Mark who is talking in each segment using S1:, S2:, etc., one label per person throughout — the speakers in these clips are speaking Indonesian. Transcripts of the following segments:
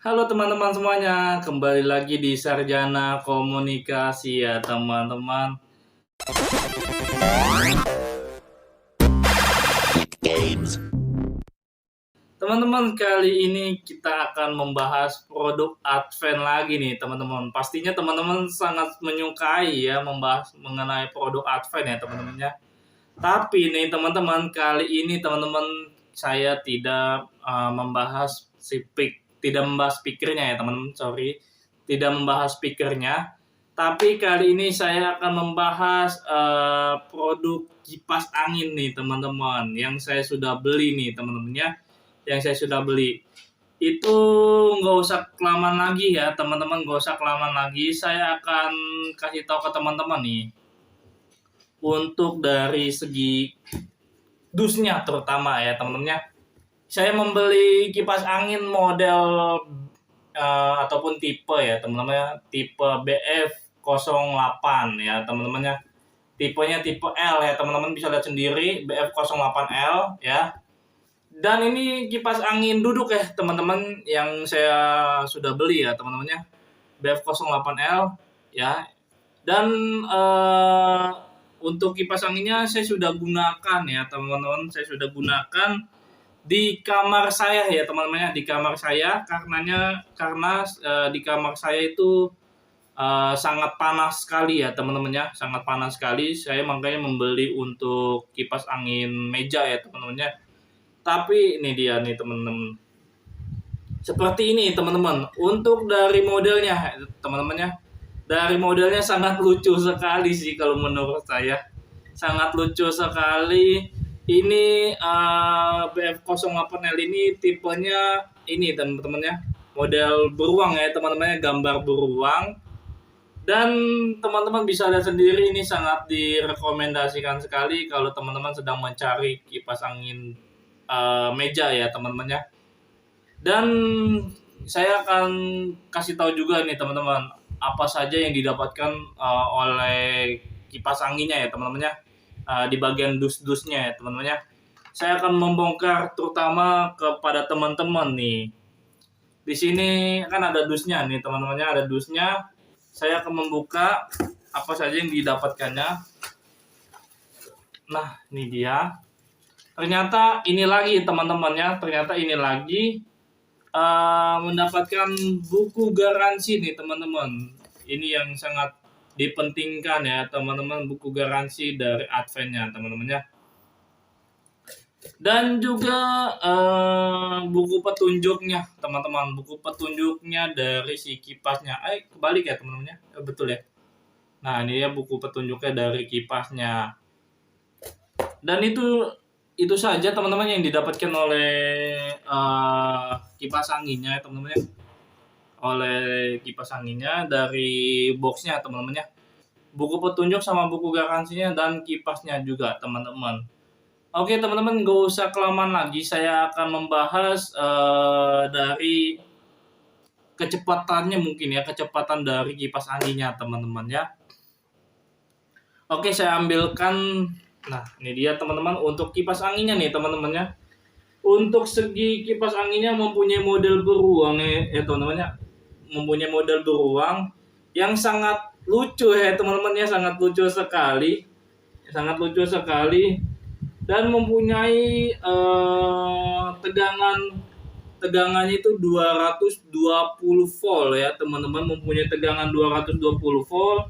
S1: Halo teman-teman semuanya, kembali lagi di Sarjana Komunikasi ya teman-teman. Teman-teman, kali ini kita akan membahas produk Advent lagi nih teman-teman. Pastinya teman-teman sangat menyukai ya membahas mengenai produk Advent ya teman-teman ya. Tapi nih teman-teman, kali ini teman-teman saya tidak membahas tidak membahas speakernya ya teman-teman, sorry. Tidak membahas speakernya. Tapi kali ini saya akan membahas produk kipas angin nih teman-teman yang saya sudah beli nih teman-teman ya. Yang saya sudah beli. Itu nggak usah kelamaan lagi ya teman-teman, nggak usah kelamaan lagi. Saya akan kasih tahu ke teman-teman nih untuk dari segi dusnya terutama ya teman-teman ya. Saya membeli kipas angin model ataupun tipe ya teman-teman ya, tipe BF08 ya teman-teman ya. Tipenya tipe L ya teman-teman, bisa lihat sendiri BF08L ya. Dan ini kipas angin duduk ya teman-teman yang saya sudah beli ya teman-teman ya. BF08L ya. Dan untuk kipas anginnya saya sudah gunakan ya teman-teman, saya sudah gunakan di kamar saya ya teman-teman ya, di kamar saya karena di kamar saya itu sangat panas sekali ya teman-teman ya, sangat panas sekali. Saya makanya membeli untuk kipas angin meja ya teman-teman ya. Tapi ini dia nih teman-teman, seperti ini teman-teman. Untuk dari modelnya teman-teman ya, dari modelnya sangat lucu sekali sih kalau menurut saya. Sangat lucu sekali. Ini BF08L ini tipenya ini teman-teman ya. Model beruang ya teman-teman ya, gambar beruang. Dan teman-teman bisa lihat sendiri, ini sangat direkomendasikan sekali kalau teman-teman sedang mencari kipas angin meja ya teman-teman ya. Dan saya akan kasih tahu juga nih teman-teman apa saja yang didapatkan oleh kipas anginnya ya teman-teman ya, di bagian dus-dusnya ya teman-teman ya. Saya akan membongkar terutama kepada teman-teman nih. Di sini kan ada dusnya nih teman-teman ya, ada dusnya. Saya akan membuka apa saja yang didapatkannya. Nah, ini dia. Ternyata ini lagi teman-teman ya, ternyata ini lagi mendapatkan buku garansi nih teman-teman. Ini yang sangat dipentingkan ya teman-teman, buku garansi dari Advent-nya teman-teman ya. Dan juga buku petunjuknya teman-teman, buku petunjuknya dari si kipasnya. Kebalik ya teman-teman ya, betul ya. Nah ini ya buku petunjuknya dari kipasnya. Dan itu saja teman-teman yang didapatkan oleh kipas anginnya teman-teman ya. Oleh kipas anginnya dari boxnya teman-teman ya. Buku petunjuk sama buku garansinya dan kipasnya juga teman-teman. Oke teman-teman, gak usah kelamaan lagi. Saya akan membahas dari kecepatannya mungkin ya, kecepatan dari kipas anginnya teman-teman ya. Oke, saya ambilkan. Nah, ini dia teman-teman untuk kipas anginnya nih teman-teman ya. Untuk segi kipas anginnya mempunyai model beruang ya teman-teman ya. Mempunyai model beruang yang sangat lucu ya teman-teman ya, sangat lucu sekali. Sangat lucu sekali dan mempunyai tegangannya itu 220 volt ya teman-teman, mempunyai tegangan 220 volt.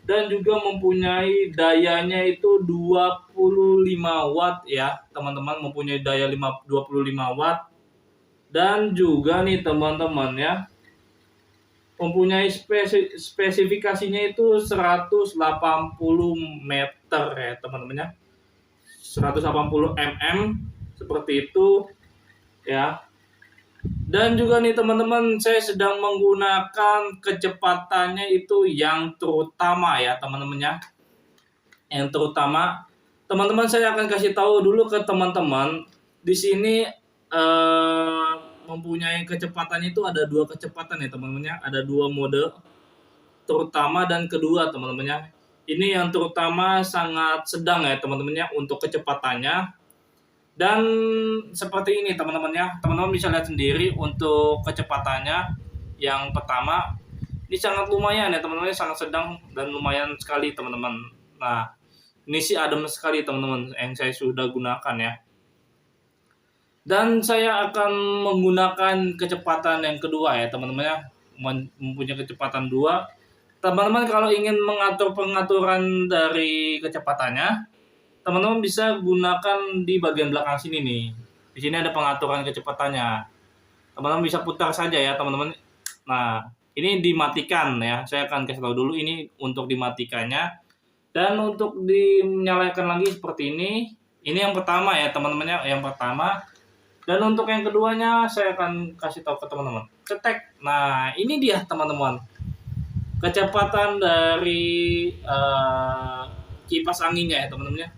S1: Dan juga mempunyai dayanya itu 25 watt ya teman-teman, mempunyai daya 25 watt. Dan juga nih teman-teman ya, mempunyai spesifikasinya itu 180 meter ya teman-teman ya, 180 mm seperti itu ya. Dan juga nih teman-teman, saya sedang menggunakan kecepatannya itu yang terutama ya teman-teman ya. Yang terutama, teman-teman saya akan kasih tahu dulu ke teman-teman. Di sini mempunyai kecepatannya itu ada 2 kecepatan ya teman-teman ya. Ada 2 mode, terutama dan kedua teman-teman ya. Ini yang terutama sangat sedang ya teman-teman ya untuk kecepatannya. Dan seperti ini teman-teman ya, teman-teman bisa lihat sendiri untuk kecepatannya. Yang pertama, ini sangat lumayan ya teman-teman, sangat sedang dan lumayan sekali teman-teman. Nah, ini sih adem sekali teman-teman yang saya sudah gunakan ya. Dan saya akan menggunakan kecepatan yang kedua ya teman-teman ya, mempunyai kecepatan 2. Teman-teman kalau ingin mengatur pengaturan dari kecepatannya, teman-teman bisa gunakan di bagian belakang sini nih. Di sini ada pengaturan kecepatannya. Teman-teman bisa putar saja ya teman-teman. Nah, ini dimatikan ya. Saya akan kasih tahu dulu ini untuk dimatikannya. Dan untuk dinyalakan lagi seperti ini. Ini yang pertama ya teman-teman ya, yang pertama. Dan untuk yang keduanya saya akan kasih tahu ke teman-teman. Cetek. Nah, ini dia teman-teman. Kecepatan dari kipas anginnya ya teman-teman ya.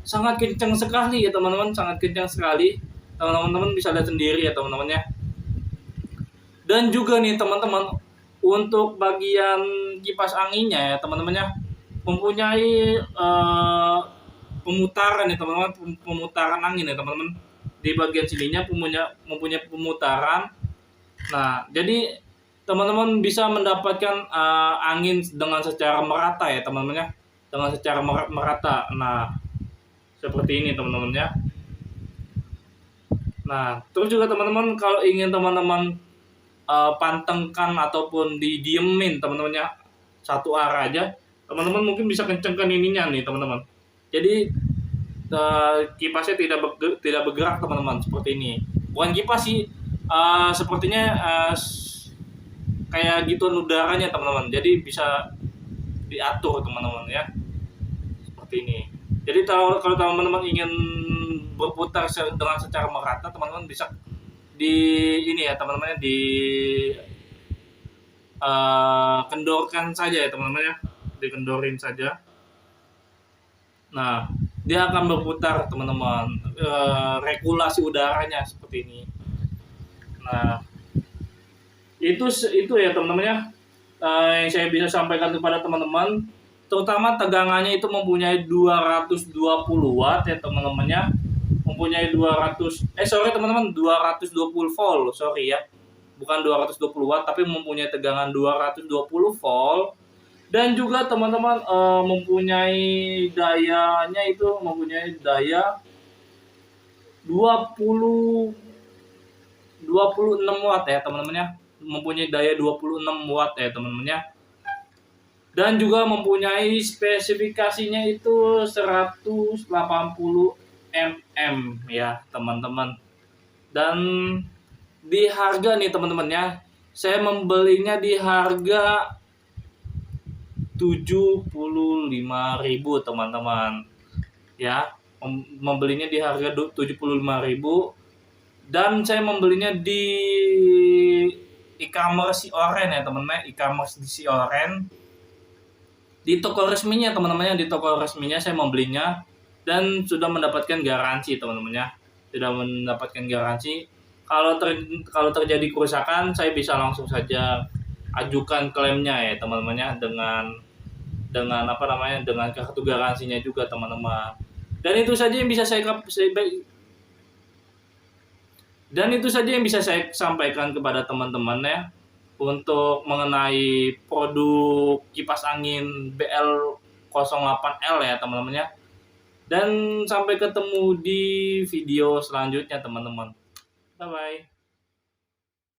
S1: Sangat kencang sekali ya teman-teman, sangat kencang sekali. Teman-teman bisa lihat sendiri ya teman-teman ya. Dan juga nih teman-teman, untuk bagian kipas anginnya ya teman-teman ya, mempunyai pemutaran ya teman-teman, pemutaran angin ya teman-teman. Di bagian sininya mempunyai pemutaran. Nah, jadi teman-teman bisa mendapatkan angin dengan secara merata ya teman-teman ya, dengan secara merata. Nah, seperti ini teman-teman ya. Nah, terus juga teman-teman kalau ingin teman-teman pantengkan ataupun didiemin teman-teman ya, satu arah aja, teman-teman mungkin bisa kencengkan ininya nih teman-teman. Jadi kipasnya tidak bergerak teman-teman, seperti ini. Bukan kipas sih, sepertinya kayak gituan udaranya teman-teman. Jadi bisa diatur teman-teman ya, seperti ini. Jadi kalau teman-teman ingin berputar dengan secara merata, teman-teman bisa di ini ya teman-teman, di kendorkan saja ya teman-teman ya, dikendorin saja. Nah, dia akan berputar teman-teman, regulasi udaranya seperti ini. Nah, itu ya teman-teman ya, yang saya bisa sampaikan kepada teman-teman. Terutama tegangannya itu mempunyai 220 watt ya teman-teman ya, mempunyai 220 volt, sorry ya, bukan 220 watt tapi mempunyai tegangan 220 volt. Dan juga teman-teman mempunyai dayanya itu mempunyai daya 26 watt ya teman-teman ya, mempunyai daya 26 watt ya teman-teman ya. Dan juga mempunyai spesifikasinya itu 180 mm ya teman-teman. Dan di harga nih teman-teman ya, saya membelinya di harga 75.000 teman-teman ya, membelinya di harga 75.000. Dan saya membelinya di e-commerce Sioren ya teman-teman, e-commerce di Sioren, di toko resminya teman-teman, di toko resminya saya membelinya dan sudah mendapatkan garansi teman-teman ya, sudah mendapatkan garansi. Kalau terjadi kerusakan, saya bisa langsung saja ajukan klaimnya ya teman-teman ya, dengan apa namanya, dengan kartu garansinya juga teman-teman. Dan itu saja yang bisa saya sampaikan kepada teman-teman ya, untuk mengenai produk kipas angin BL08L ya teman-teman ya. Dan sampai ketemu di video selanjutnya teman-teman. Bye bye.